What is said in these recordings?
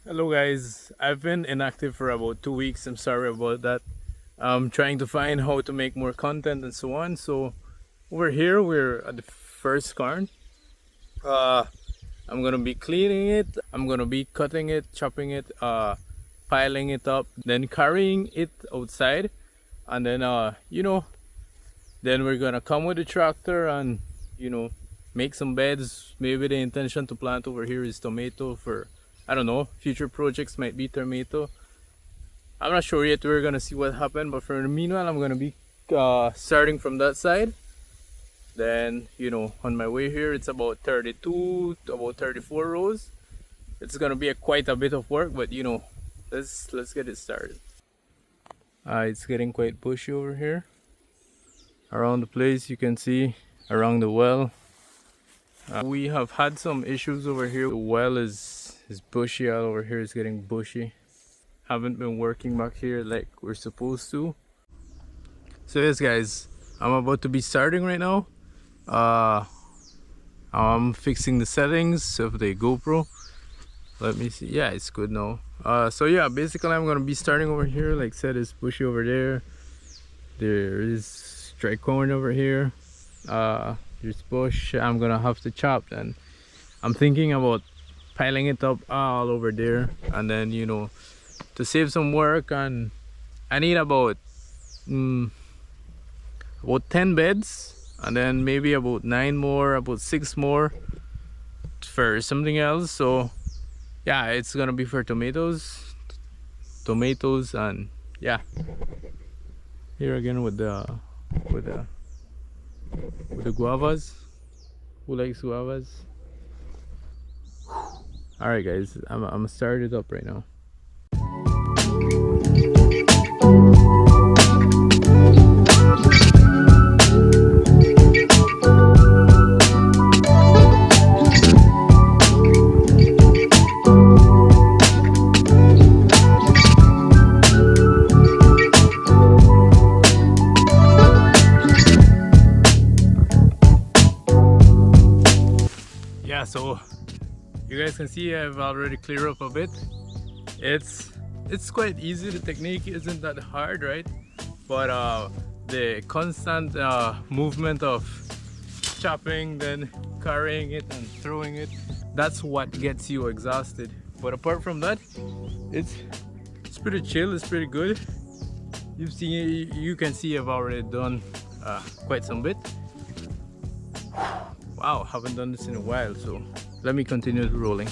Hello guys, I've been inactive for about 2 weeks. I'm sorry about that. I'm trying to find how to make more content and so on. So over here we're at the first cairn. Uh, I'm gonna be cleaning it. I'm gonna be cutting it, chopping it, piling it up, then carrying it outside, and then then we're gonna come with the tractor and you know make some beds. Maybe the intention to plant over here is tomato for, I don't know, future projects might be tomato. I'm not sure yet. We're gonna see what happens. But for the meanwhile, I'm gonna be starting from that side. Then on my way here, it's about 32 to about 34 rows. It's gonna be quite a bit of work, but let's get it started. It's getting quite bushy over here. Around the place, you can see around the well. We have had some issues over here. The well is bushy. All over here is getting bushy. Haven't been working back here like we're supposed to. So yes guys, I'm about to be starting right now. I'm fixing the settings of the GoPro. Let me see. Yeah, it's good now. So yeah, basically I'm gonna be starting over here. Like I said, it's bushy over there. There is dry corn over here. There's bush. I'm gonna have to chop, and I'm thinking about piling it up all over there, and then to save some work. And I need about 10 beds, and then maybe about 9 more, about 6 more for something else. So yeah, it's gonna be for tomatoes, and yeah, here again with the guavas. Who likes guavas? All right guys, I'm gonna start it up right now. Yeah, so you guys can see I've already cleared up a bit. It's quite easy. The technique isn't that hard, right? But the constant movement of chopping, then carrying it and throwing it, that's what gets you exhausted. But apart from that, it's pretty chill. It's pretty good. You can see I've already done quite some bit. Wow, haven't done this in a while, so let me continue rolling.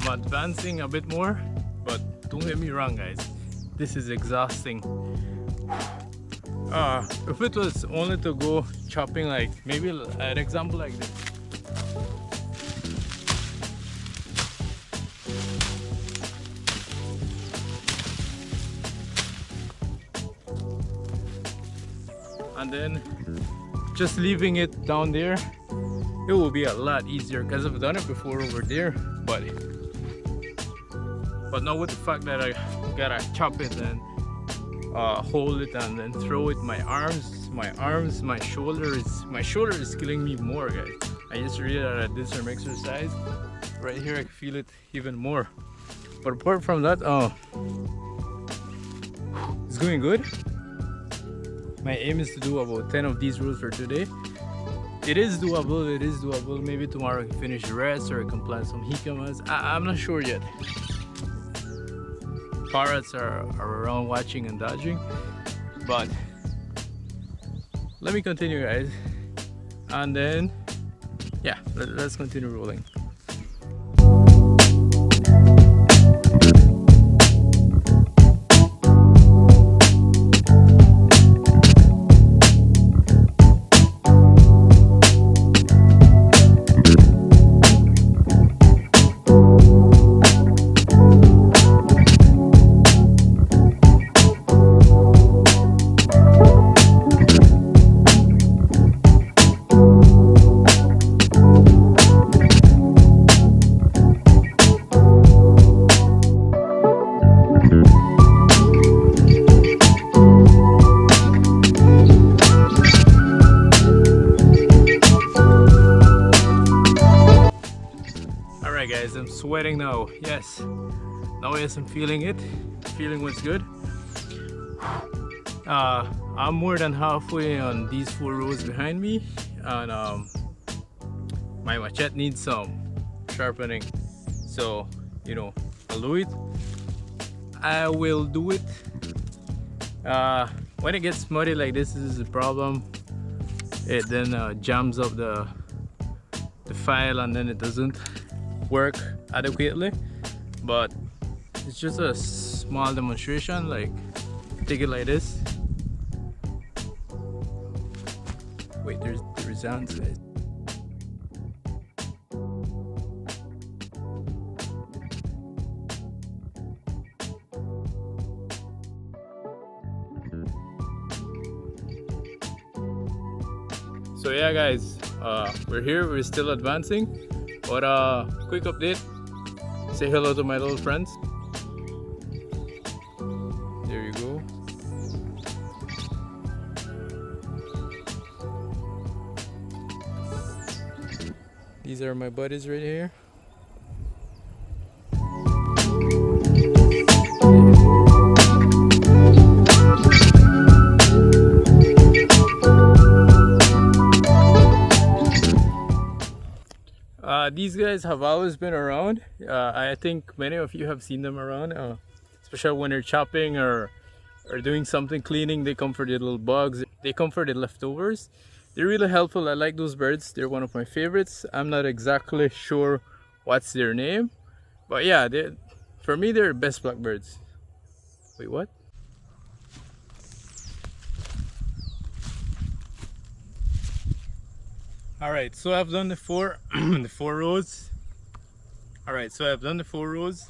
Advancing a bit more, but don't get me wrong guys, this is exhausting. If it was only to go chopping, like maybe an example like this, and then just leaving it down there, it will be a lot easier because I've done it before over there. But not with the fact that I gotta chop it and hold it and then throw it. My shoulder is killing me more, guys. I just realized that I did some exercise right here. I feel it even more. But apart from that, it's going good. My aim is to do about 10 of these rows for today. It is doable. Maybe tomorrow I can finish the rest, or I can plant some jicama's. I'm not sure yet. Parrots are around watching and dodging, but let me continue guys, and then yeah, let's continue rolling. sweating now. Yes. Now yes, I'm feeling it. Feeling what's good. I'm more than halfway on these 4 rows behind me, and my machete needs some sharpening. So, you know, I'll do it. I will do it. When it gets muddy like this is the problem. It then jams up the file, and then it doesn't work adequately. But it's just a small demonstration. Like, take it like this. Wait, there sounds, guys. So yeah, guys, we're here. We're still advancing. But quick update. Say hello to my little friends. There you go. These are my buddies right here. These guys have always been around. I think many of you have seen them around, especially when they're chopping or doing something cleaning. They come for the little bugs. They come for the leftovers. They're really helpful. I like those birds. They're one of my favorites. I'm not exactly sure what's their name, but yeah, for me they're best blackbirds. Wait, what? Alright, so I've done the four the 4 rows. Alright, so I've done the 4 rows,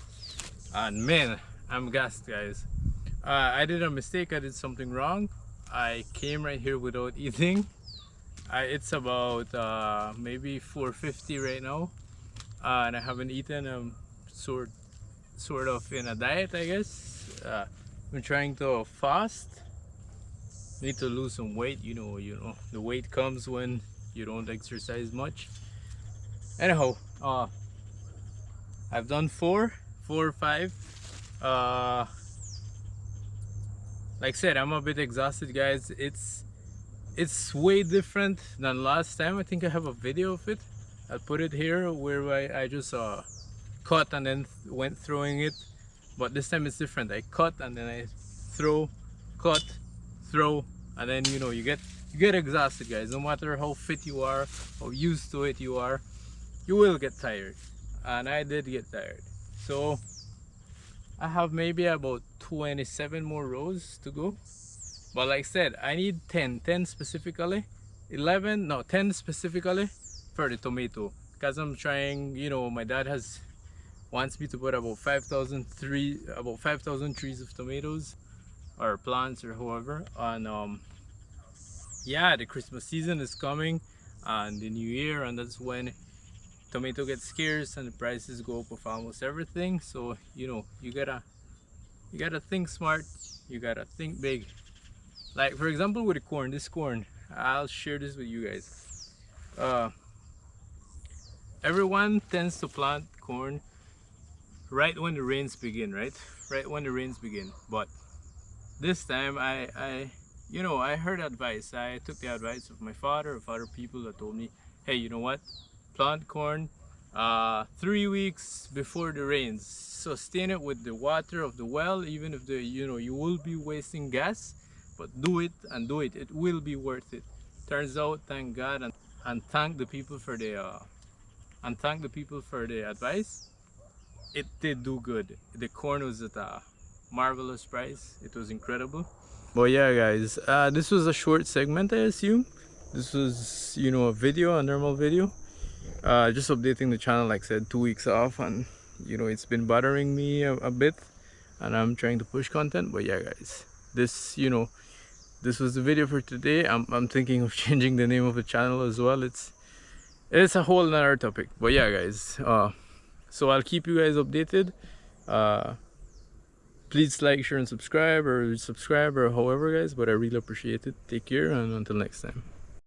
and man, I'm gassed, guys. I did a mistake. I did something wrong. I came right here without eating. It's about maybe 4:50 right now, and I haven't eaten. I'm sort of in a diet, I guess. I'm trying to fast. Need to lose some weight. You know, the weight comes when you don't exercise much. Anyhow, I've done 4 or 5. Like I said, I'm a bit exhausted, guys. It's way different than last time. I think I have a video of it. I'll put it here where I just cut and then went throwing it. But this time it's different. I cut and then I throw, cut, throw, and then you get exhausted, guys. No matter how fit you are, how used to it you are, you will get tired. And I did get tired. So I have maybe about 27 more rows to go. But like I said, I need 10 specifically, 10 specifically for the tomato. Because I'm trying, my dad wants me to put about 5,000 trees of tomatoes or plants or however. And yeah, the Christmas season is coming and the new year, and that's when tomato gets scarce and the prices go up of almost everything. So you gotta think smart, you gotta think big. Like for example with the corn, this corn, I'll share this with you guys. Everyone tends to plant corn right when the rains begin, right when the rains begin. But this time I heard advice. I took the advice of my father, of other people that told me, hey, you know what, plant corn 3 weeks before the rains, sustain it with the water of the well, even if you will be wasting gas, but do it, it will be worth it. Turns out, thank God, and thank the people for the advice. It did do good. The corn was at a marvelous price. It was incredible. But yeah, guys, this was a short segment, I assume. This was a video, a normal video. Just updating the channel. Like I said, 2 weeks off, and it's been bothering me a bit, and I'm trying to push content. But yeah, guys, this was the video for today. I'm thinking of changing the name of the channel as well. It's a whole another topic. But yeah, guys, so I'll keep you guys updated. Please like, share, and subscribe or however, guys. But I really appreciate it. Take care, and until next time.